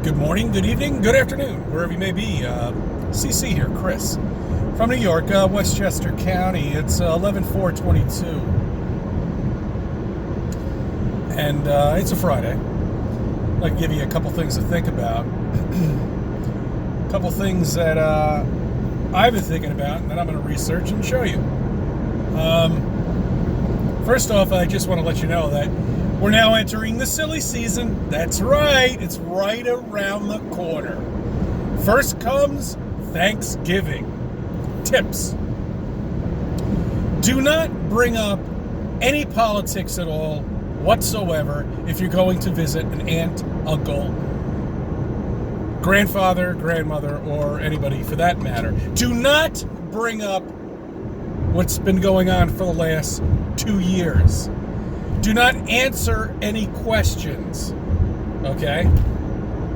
Good morning, good evening, good afternoon, wherever you may be. CC here, Chris, from New York, Westchester County. It's 11/4/22, and it's a Friday. I'd like to give you a couple things to think about. A couple things that I've been thinking about, and that I'm going to research and show you. First off, I just want to let you know that we're now entering the silly season. That's right. It's right around the corner. First comes Thanksgiving. Tips. Do not bring up any politics at all whatsoever if you're going to visit an aunt, uncle, grandfather, grandmother, or anybody for that matter. Do not bring up what's been going on for the last 2 years. Do not answer any questions, okay?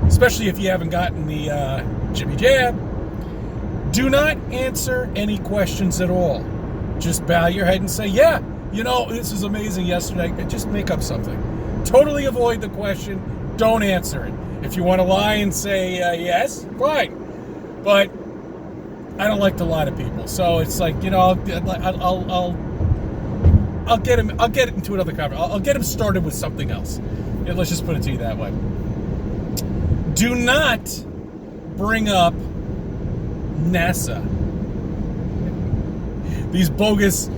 Especially if you haven't gotten the Jimmy Jab. Do not answer any questions at all. Just bow your head and say, yeah, this is amazing yesterday. And just make up something. Totally avoid the question. Don't answer it. If you want to lie and say yes, fine. But I don't like to lie to people. So it's like, I'll get it into another conversation. I'll get him started with something else. Yeah, let's just put it to you that way. Do not bring up NASA. These bogus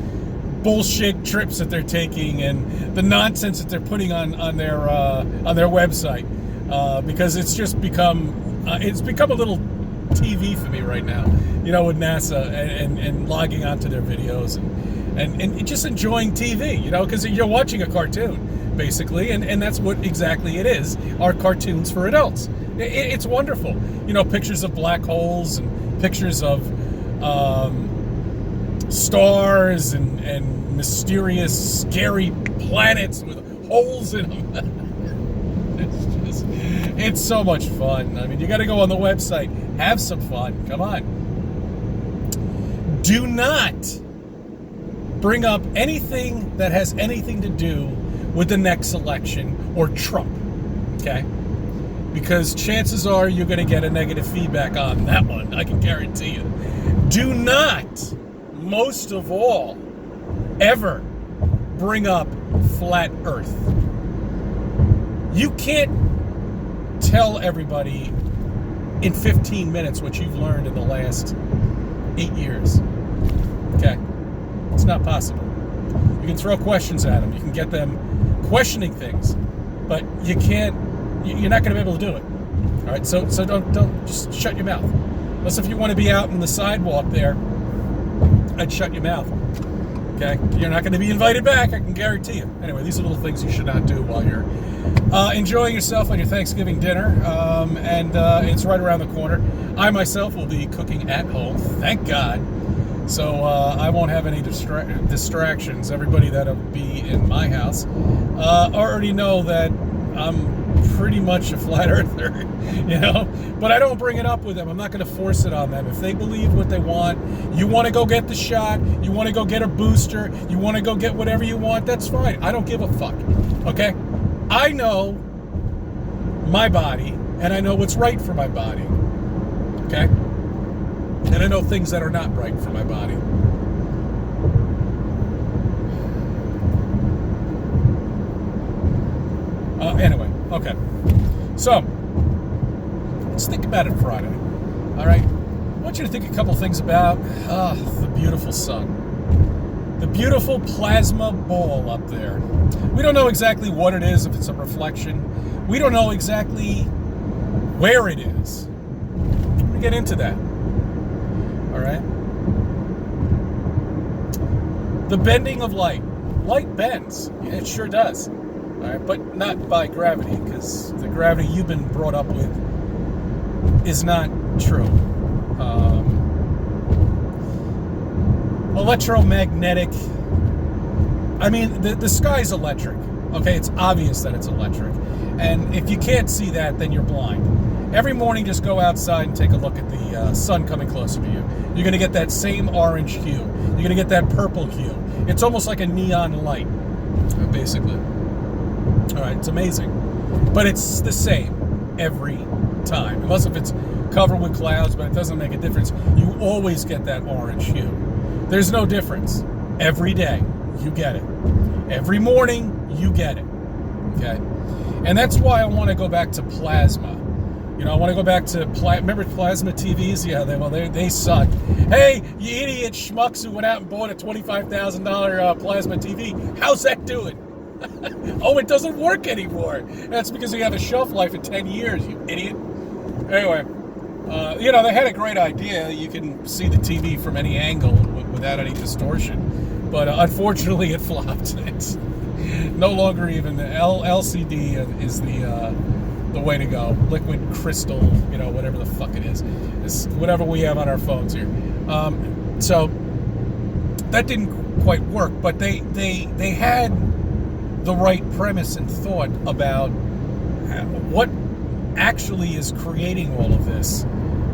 bullshit trips that they're taking and the nonsense that they're putting on their website, because it's just become a little TV for me right now. With NASA and logging onto their videos and just enjoying TV, because you're watching a cartoon, basically, and that's what exactly it is, are cartoons for adults. It's wonderful. Pictures of black holes and pictures of stars and mysterious, scary planets with holes in them. It's so much fun. I mean, you got to go on the website, have some fun. Come on. Do not bring up anything that has anything to do with the next election or Trump, okay? Because chances are you're going to get a negative feedback on that one, I can guarantee you. Do not, most of all, ever bring up flat Earth. You can't tell everybody in 15 minutes what you've learned in the last 8 years, okay? It's not possible. You can throw questions at them. You can get them questioning things, but you're not going to be able to do it. All right, so don't just shut your mouth. Unless if you want to be out on the sidewalk there, I'd shut your mouth. Okay, you're not going to be invited back, I can guarantee you. Anyway, these are little things you should not do while you're enjoying yourself on your Thanksgiving dinner, and it's right around the corner. I myself will be cooking at home, thank God. So I won't have any distractions. Everybody that'll be in my house already know that I'm pretty much a flat earther, But I don't bring it up with them. I'm not going to force it on them. If they believe what they want, you want to go get the shot, you want to go get a booster, you want to go get whatever you want, that's fine. I don't give a fuck, okay? I know my body, and I know what's right for my body, okay? And I know things that are not right for my body. Anyway, okay. So, let's think about it Friday. All right? I want you to think a couple things about the beautiful sun. The beautiful plasma ball up there. We don't know exactly what it is, if it's a reflection. We don't know exactly where it is. We're going to get into that. All right? The bending of light. Light bends. Yeah, it sure does. All right, but not by gravity, because the gravity you've been brought up with is not true. Electromagnetic. I mean, the sky's electric. Okay, it's obvious that it's electric. And if you can't see that, then you're blind. Every morning, just go outside and take a look at the sun coming closer to you. You're going to get that same orange hue. You're going to get that purple hue. It's almost like a neon light, basically. All right, it's amazing. But it's the same. every time. Unless if it's covered with clouds, but it doesn't make a difference. You always get that orange hue. There's no difference. Every day, you get it. Every morning, you get it. Okay? And that's why I want to go back to plasma. You know, I want to go back to, remember plasma TVs? Yeah, they suck. Hey, you idiot schmucks who went out and bought a $25,000 plasma TV. How's that doing? Oh, it doesn't work anymore. That's because you have a shelf life of 10 years, you idiot. Anyway, you know, they had a great idea. You can see the TV from any angle without any distortion. But unfortunately, it flopped. It's no longer even the LCD is the way to go. Liquid crystal, you know, whatever the fuck it is. It's whatever we have on our phones here. So that didn't quite work, but they had the right premise and thought about what actually is creating all of this.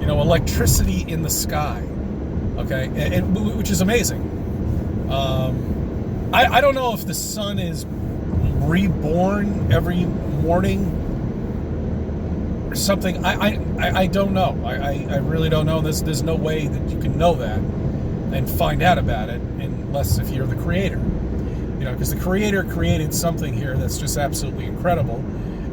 You know, electricity in the sky. Okay, and which is amazing. I don't know if the sun is reborn every morning or something. I don't know. I really don't know. There's no way that you can know that and find out about it unless if you're the creator. You know, because the creator created something here that's just absolutely incredible,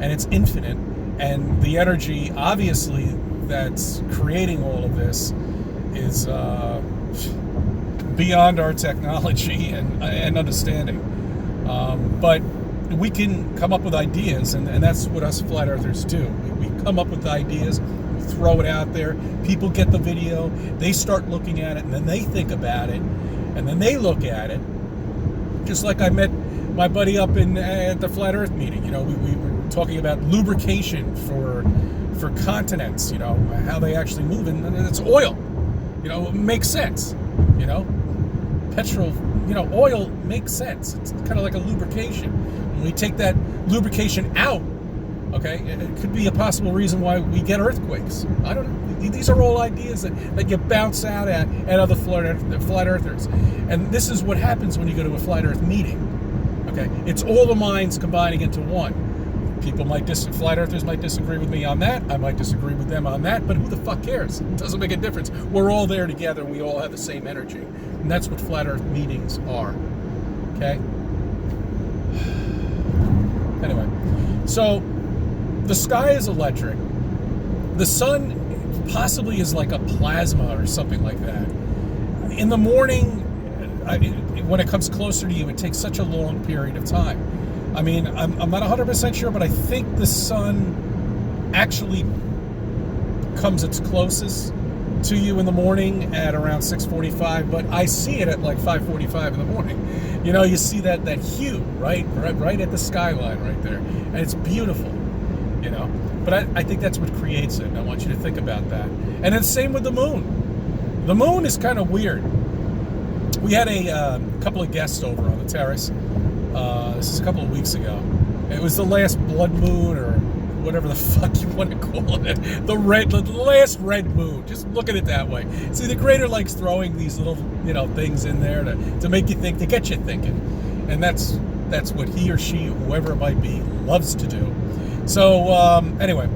and it's infinite, and the energy, obviously, that's creating all of this is beyond our technology and understanding. But we can come up with ideas, and that's what us flat earthers do. We come up with ideas, we throw it out there, people get the video, they start looking at it, and then they think about it, and then they look at it. Just like I met my buddy up at the Flat Earth meeting. You know, we were talking about lubrication for continents, you know, how they actually move, and it's oil. You know, it makes sense. You know, petrol, you know, oil makes sense. It's kind of like a lubrication. When we take that lubrication out, okay, it could be a possible reason why we get earthquakes. I don't know. These are all ideas that you bounce out at other flat earthers. And this is what happens when you go to a flat earth meeting. Okay, it's all the minds combining into one. Flat earthers might disagree with me on that. I might disagree with them on that, but who the fuck cares? It doesn't make a difference. We're all there together and we all have the same energy. And that's what flat earth meetings are. Okay? Anyway, so the sky is electric. The sun possibly is like a plasma or something like that. In the morning, when it comes closer to you, it takes such a long period of time. I mean, I'm not 100% sure, but I think the sun actually comes its closest to you in the morning at around 6:45, but I see it at like 5:45 in the morning. You know, you see that hue right at the skyline right there, and it's beautiful, you know. But I think that's what creates it, and I want you to think about that. And it's same with the moon. The moon is kind of weird. We had a couple of guests over on the terrace. This is a couple of weeks ago. It was the last blood moon, or whatever the fuck you want to call it. The last red moon. Just look at it that way. See, the creator likes throwing these little, you know, things in there to make you think, to get you thinking. And that's what he or she, whoever it might be, loves to do. So, anyway,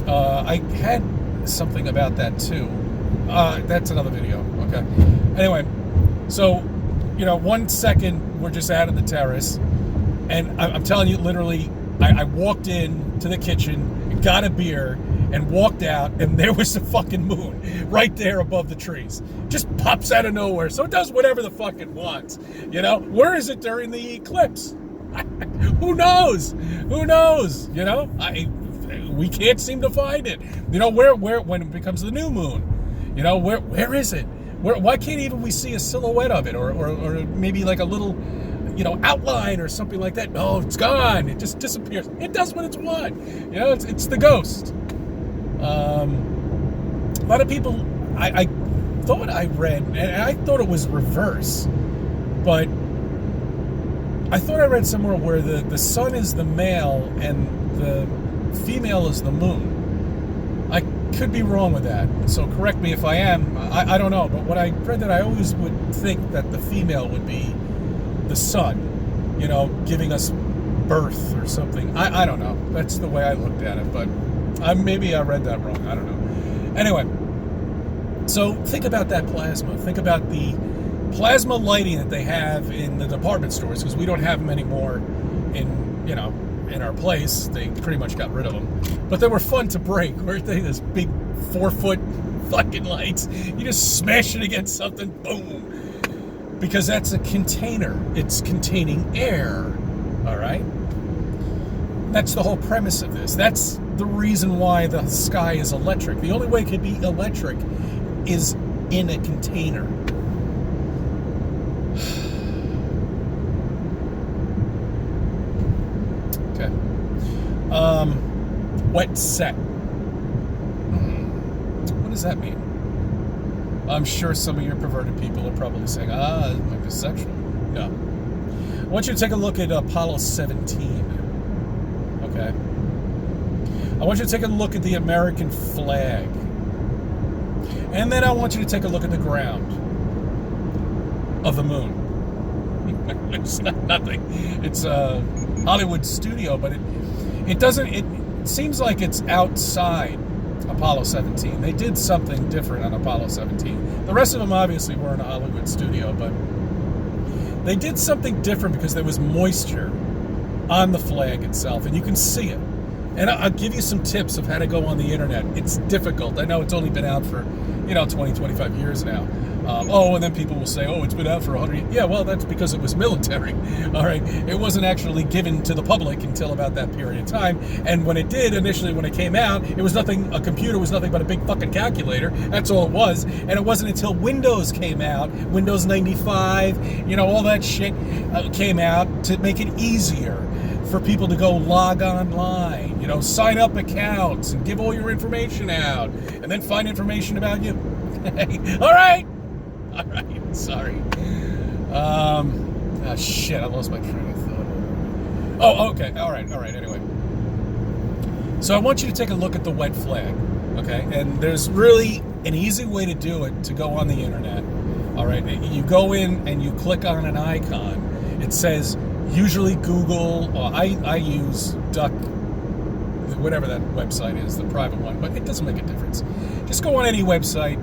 I had something about that too. That's another video, okay? Anyway, so, you know, 1 second we're just out of the terrace, and I'm telling you, literally, I walked in to the kitchen, got a beer, and walked out, and there was the fucking moon right there above the trees. Just pops out of nowhere, so it does whatever the fuck it wants. You know, where is it during the eclipse? Who knows? Who knows? You know, we can't seem to find it. You know, where when it becomes the new moon, you know, where is it? Why can't even we see a silhouette of it, or maybe like a little, you know, outline or something like that? No, it's gone. It just disappears. It does what it's want. You know, it's the ghost. A lot of people, I thought I read, and I thought it was reverse, but I thought I read somewhere where the sun is the male and the female is the moon. I could be wrong with that, so correct me if I am. I don't know, but when I read that, I always would think that the female would be the sun, you know, giving us birth or something. I don't know. That's the way I looked at it, but maybe I read that wrong. I don't know. Anyway, so think about that plasma. Think about the plasma lighting that they have in the department stores, because we don't have them anymore in our place. They pretty much got rid of them. But they were fun to break, weren't they? This big 4-foot fucking lights. You just smash it against something, boom. Because that's a container. It's containing air. All right? That's the whole premise of this. That's the reason why the sky is electric. The only way it can be electric is in a container. Okay. Wet set. What does that mean? I'm sure some of your perverted people are probably saying, it might be sexual. Yeah. I want you to take a look at Apollo 17. Okay? I want you to take a look at the American flag. And then I want you to take a look at the ground of the moon. It's not nothing. It's a Hollywood studio, but it doesn't, it seems like it's outside Apollo 17. They did something different on Apollo 17. The rest of them obviously were in a Hollywood studio, but they did something different because there was moisture on the flag itself, and you can see it. And I'll give you some tips of how to go on the internet. It's difficult. I know it's only been out for, 20, 25 years now. And then people will say, it's been out for 100 years. Yeah, well, that's because it was military. All right. It wasn't actually given to the public until about that period of time. And when it did, initially when it came out, it was nothing, a computer was nothing but a big fucking calculator. That's all it was. And it wasn't until Windows came out, Windows 95, all that shit came out to make it easier for people to go log online, sign up accounts and give all your information out and then find information about you. All right. Sorry. Shit, I lost my train of thought. Oh, okay. All right. Anyway. So I want you to take a look at the wet flag, okay? And there's really an easy way to do it, to go on the internet. All right. You go in and you click on an icon. It says, usually Google, or I use Duck, whatever that website is, the private one, but it doesn't make a difference. Just go on any website,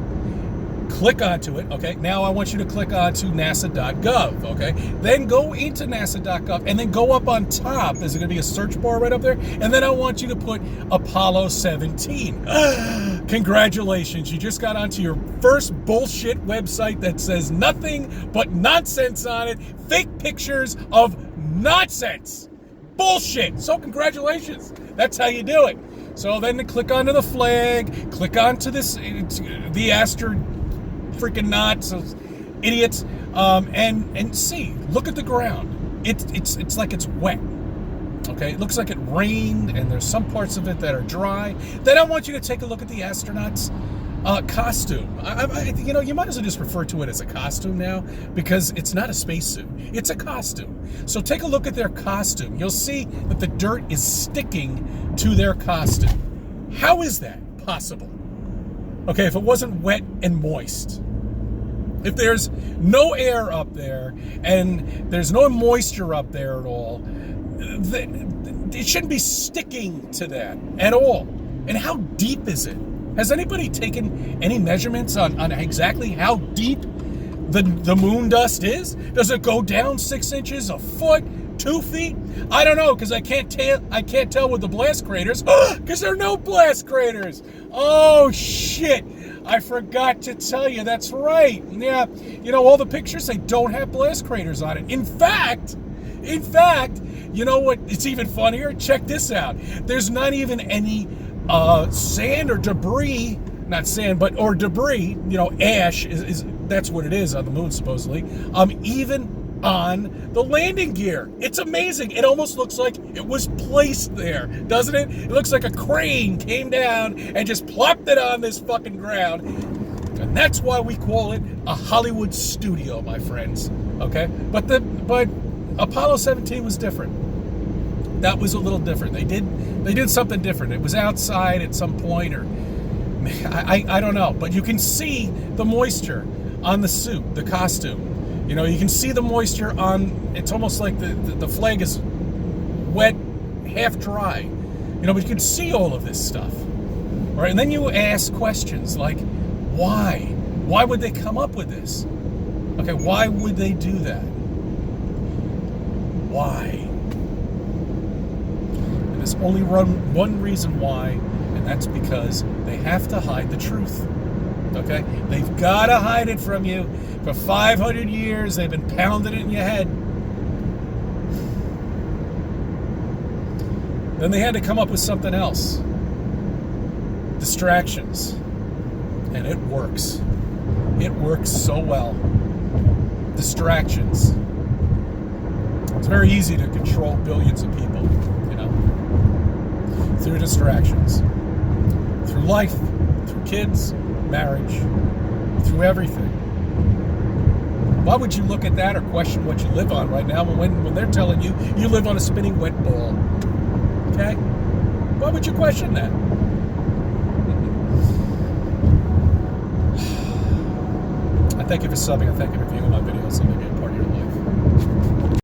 click onto it, okay? Now I want you to click onto nasa.gov, okay? Then go into nasa.gov and then go up on top. There's going to be a search bar right up there. And then I want you to put Apollo 17. Congratulations. You just got onto your first bullshit website that says nothing but nonsense on it. Fake pictures of nonsense. Bullshit. So congratulations. That's how you do it. So then click onto the flag, click onto this, the freaking knots, idiots, and see, look at the ground. It's like it's wet. Okay, it looks like it rained, and there's some parts of it that are dry. Then I want you to take a look at the astronauts' costume. You might as well just refer to it as a costume now, because it's not a spacesuit. It's a costume. So take a look at their costume. You'll see that the dirt is sticking to their costume. How is that possible? Okay, if it wasn't wet and moist. If there's no air up there and there's no moisture up there at all, it shouldn't be sticking to that at all. And how deep is it? Has anybody taken any measurements on exactly how deep the moon dust is? Does it go down 6 inches, a foot, 2 feet? I don't know, because I can't tell with the blast craters, because there are no blast craters. Oh shit, I forgot to tell you. That's right. Yeah, all the pictures, they don't have blast craters on it. In fact, you know what? It's even funnier. Check this out. There's not even any sand or debris, not sand, or debris, ash is that's what it is on the moon, supposedly, even on the landing gear. It's amazing. It almost looks like it was placed there, doesn't it? It looks like a crane came down and just plopped it on this fucking ground. And that's why we call it a Hollywood studio, my friends. Okay? But Apollo 17 was different. That was a little different. They did something different. It was outside at some point, or I don't know. But you can see the moisture on the suit, the costume. You can see the moisture on. It's almost like the flag is wet, half dry. But you can see all of this stuff. All right, and then you ask questions like, why? Why would they come up with this? Okay, why would they do that? Why? And there's only one reason why, and that's because they have to hide the truth. Okay? They've got to hide it from you. For 500 years, they've been pounding it in your head. Then they had to come up with something else. Distractions. And it works. It works so well. Distractions. It's very easy to control billions of people, through distractions. Through life, through kids, marriage, through everything. Why would you look at that or question what you live on right now when they're telling you you live on a spinning wet ball? Okay? Why would you question that? I thank you for subbing. I thank you for viewing my videos.